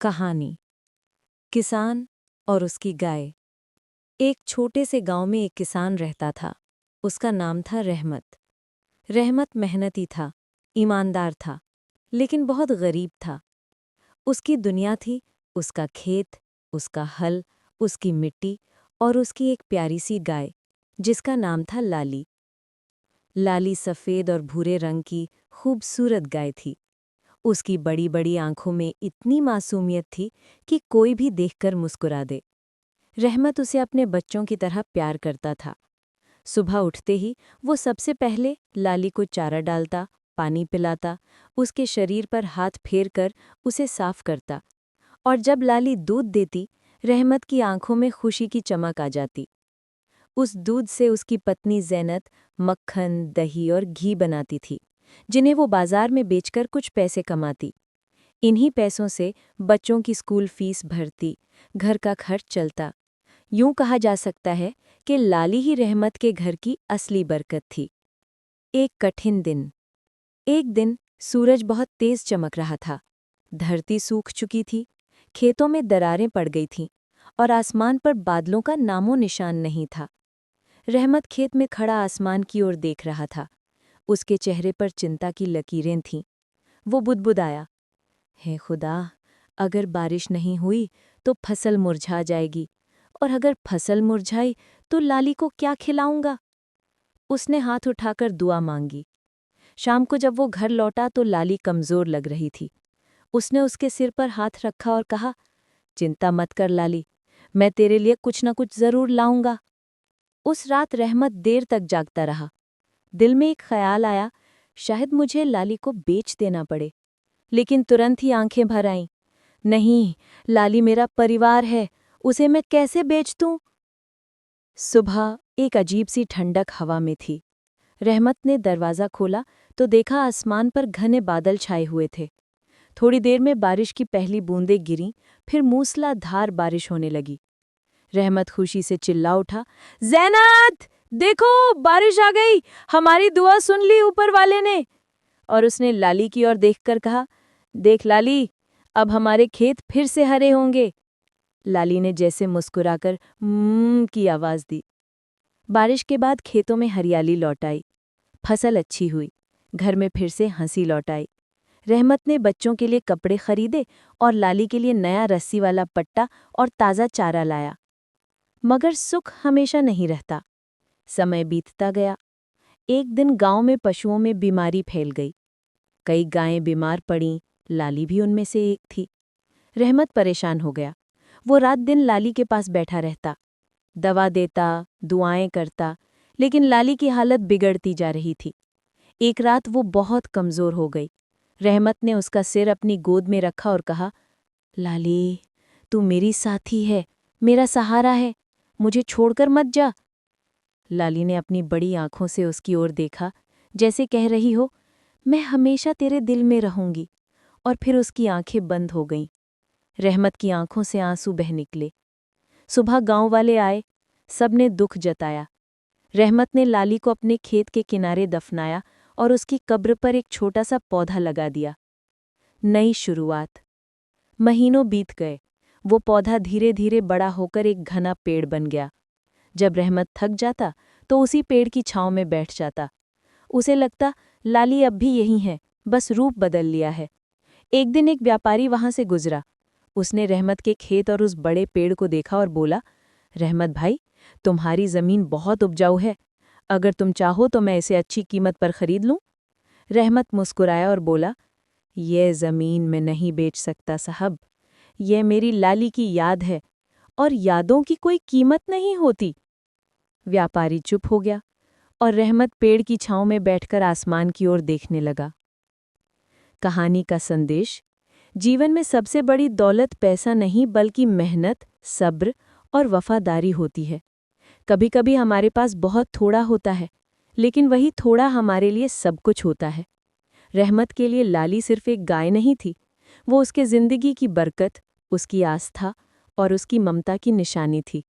कहानी किसान और उसकी गाय। एक छोटे से गांव में एक किसान रहता था। उसका नाम था रहमत। रहमत मेहनती था, ईमानदार था, लेकिन बहुत गरीब था। उसकी दुनिया थी उसका खेत, उसका हल, उसकी मिट्टी और उसकी एक प्यारी सी गाय जिसका नाम था लाली। लाली सफ़ेद और भूरे रंग की खूबसूरत गाय थी। उसकी बड़ी बड़ी आंखों में इतनी मासूमियत थी कि कोई भी देखकर मुस्कुरा दे। रहमत उसे अपने बच्चों की तरह प्यार करता था। सुबह उठते ही वो सबसे पहले लाली को चारा डालता, पानी पिलाता, उसके शरीर पर हाथ फेर कर उसे साफ करता। और जब लाली दूध देती, रहमत की आंखों में खुशी की चमक आ जाती। उस दूध से उसकी पत्नी ज़ैनत मक्खन, दही और घी बनाती थी, जिन्हें वो बाजार में बेचकर कुछ पैसे कमाती। इन्हीं पैसों से बच्चों की स्कूल फीस भरती, घर का खर्च चलता। यूं कहा जा सकता है कि लाली ही रहमत के घर की असली बरकत थी। एक कठिन दिन। एक दिन सूरज बहुत तेज चमक रहा था। धरती सूख चुकी थी, खेतों में दरारें पड़ गई थीं और आसमान पर बादलों का नामो निशान नहीं था। रहमत खेत में खड़ा आसमान की ओर देख रहा था। उसके चेहरे पर चिंता की लकीरें थीं। वो बुदबुदाया, हे खुदा, अगर बारिश नहीं हुई तो फसल मुरझा जाएगी, और अगर फसल मुरझाई तो लाली को क्या खिलाऊंगा। उसने हाथ उठाकर दुआ मांगी। शाम को जब वो घर लौटा तो लाली कमजोर लग रही थी। उसने उसके सिर पर हाथ रखा और कहा, चिंता मत कर लाली, मैं तेरे लिए कुछ न कुछ जरूर लाऊंगा। उस रात रहमत देर तक जागता रहा। दिल में एक ख्याल आया, शायद मुझे लाली को बेच देना पड़े। लेकिन तुरंत ही आंखें भर आईं। नहीं, लाली मेरा परिवार है, उसे मैं कैसे बेच दूं? सुबह एक अजीब सी ठंडक हवा में थी। रहमत ने दरवाज़ा खोला तो देखा आसमान पर घने बादल छाए हुए थे। थोड़ी देर में बारिश की पहली बूंदें गिरीं, फिर मूसलाधार बारिश होने लगी। रहमत खुशी से चिल्ला उठा, ज़ैनत! देखो, बारिश आ गई! हमारी दुआ सुन ली ऊपर वाले ने। और उसने लाली की ओर देखकर कहा, देख लाली, अब हमारे खेत फिर से हरे होंगे। लाली ने जैसे मुस्कुराकर की आवाज़ दी। बारिश के बाद खेतों में हरियाली लौट आई। फसल अच्छी हुई, घर में फिर से हंसी लौट आई। रहमत ने बच्चों के लिए कपड़े खरीदे और लाली के लिए नया रस्सी वाला पट्टा और ताज़ा चारा लाया। मगर सुख हमेशा नहीं रहता। समय बीतता गया। एक दिन गांव में पशुओं में बीमारी फैल गई। कई गायें बीमार पड़ीं, लाली भी उनमें से एक थी। रहमत परेशान हो गया। वो रात दिन लाली के पास बैठा रहता, दवा देता, दुआएं करता, लेकिन लाली की हालत बिगड़ती जा रही थी। एक रात वो बहुत कमज़ोर हो गई। रहमत ने उसका सिर अपनी गोद में रखा और कहा, लाली, तू मेरी साथी है, मेरा सहारा है, मुझे छोड़कर मत जा। लाली ने अपनी बड़ी आंखों से उसकी ओर देखा, जैसे कह रही हो, मैं हमेशा तेरे दिल में रहूंगी। और फिर उसकी आंखें बंद हो गईं। रहमत की आंखों से आंसू बह निकले। सुबह गांव वाले आए, सबने दुख जताया। रहमत ने लाली को अपने खेत के किनारे दफनाया और उसकी कब्र पर एक छोटा सा पौधा लगा दिया। नई शुरुआत। महीनों बीत गए। वो पौधा धीरे धीरे बड़ा होकर एक घना पेड़ बन गया। जब रहमत थक जाता तो उसी पेड़ की छांव में बैठ जाता। उसे लगता, लाली अब भी यही है, बस रूप बदल लिया है। एक दिन एक व्यापारी वहां से गुजरा। उसने रहमत के खेत और उस बड़े पेड़ को देखा और बोला, रहमत भाई, तुम्हारी जमीन बहुत उपजाऊ है। अगर तुम चाहो तो मैं इसे अच्छी कीमत पर खरीद लूं। रहमत मुस्कुराया और बोला, ये जमीन मैं नहीं बेच सकता साहब। ये मेरी लाली की याद है, और यादों की कोई कीमत नहीं होती। व्यापारी चुप हो गया और रहमत पेड़ की छांव में बैठकर आसमान की ओर देखने लगा। कहानी का संदेश: जीवन में सबसे बड़ी दौलत पैसा नहीं बल्कि मेहनत, सब्र और वफादारी होती है। कभी-कभी हमारे पास बहुत थोड़ा होता है, लेकिन वही थोड़ा हमारे लिए सब कुछ होता है। रहमत के लिए लाली सिर्फ एक गाय नहीं थी, वो उसके जिंदगी की बरकत, उसकी आस्था और उसकी ममता की निशानी थी।